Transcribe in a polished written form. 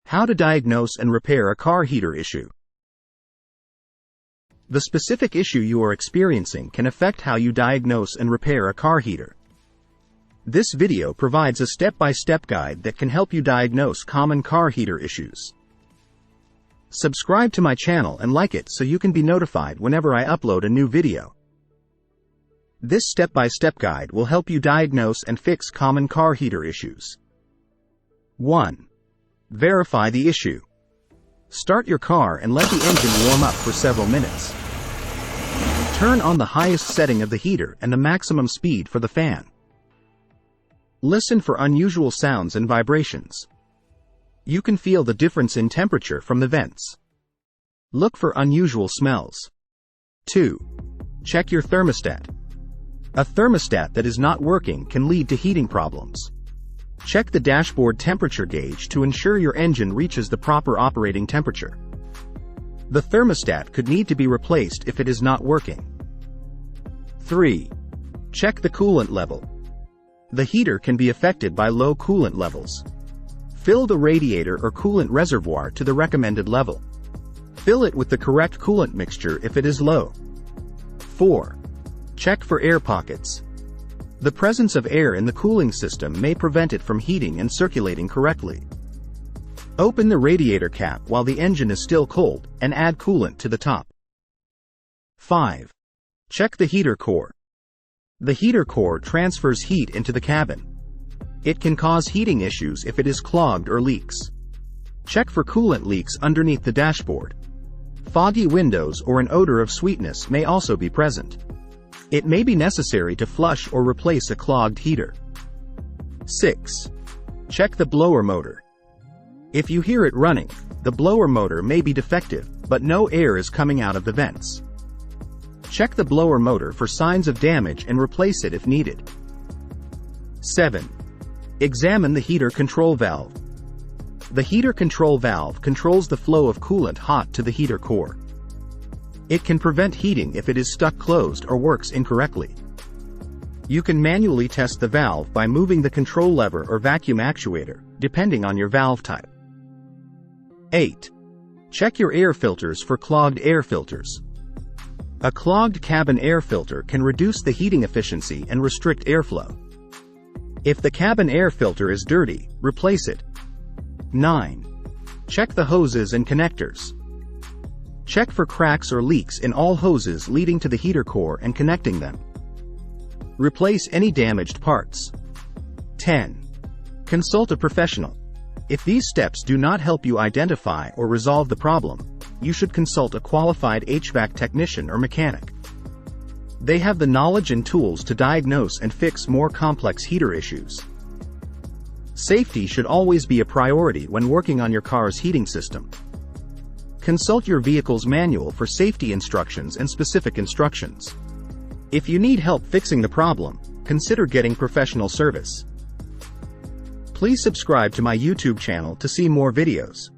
How to diagnose and repair a car heater issue. The specific issue you are experiencing can affect how you diagnose and repair a car heater. This video provides a step-by-step guide that can help you diagnose common car heater issues. Subscribe to my channel and like it so you can be notified whenever I upload a new video. This step-by-step guide will help you diagnose and fix common car heater issues. 1. Verify the issue. Start your car and let the engine warm up for several minutes. Turn on the highest setting of the heater and the maximum speed for the fan. Listen for unusual sounds and vibrations. You can feel the difference in temperature from the vents. Look for unusual smells. 2. Check your thermostat. A thermostat that is not working can lead to heating problems. Check the dashboard temperature gauge to ensure your engine reaches the proper operating temperature. The thermostat could need to be replaced if it is not working. 3. Check the coolant level. The heater can be affected by low coolant levels. Fill the radiator or coolant reservoir to the recommended level. Fill it with the correct coolant mixture if it is low. 4. Check for air pockets. The presence of air in the cooling system may prevent it from heating and circulating correctly. Open the radiator cap while the engine is still cold, and add coolant to the top. 5. Check the heater core. The heater core transfers heat into the cabin. It can cause heating issues if it is clogged or leaks. Check for coolant leaks underneath the dashboard. Foggy windows or an odor of sweetness may also be present. It may be necessary to flush or replace a clogged heater. 6. Check the blower motor. If you hear it running, the blower motor may be defective, but no air is coming out of the vents. Check the blower motor for signs of damage and replace it if needed. 7. Examine the heater control valve. The heater control valve controls the flow of coolant hot to the heater core. It can prevent heating if it is stuck closed or works incorrectly. You can manually test the valve by moving the control lever or vacuum actuator, depending on your valve type. 8. Check your air filters for clogged air filters. A clogged cabin air filter can reduce the heating efficiency and restrict airflow. If the cabin air filter is dirty, replace it. 9. Check the hoses and connectors. Check for cracks or leaks in all hoses leading to the heater core and connecting them. Replace any damaged parts. 10. Consult a professional. If these steps do not help you identify or resolve the problem, you should consult a qualified HVAC technician or mechanic. They have the knowledge and tools to diagnose and fix more complex heater issues. Safety should always be a priority when working on your car's heating system. Consult your vehicle's manual for safety instructions and specific instructions. If you need help fixing the problem, consider getting professional service. Please subscribe to my YouTube channel to see more videos.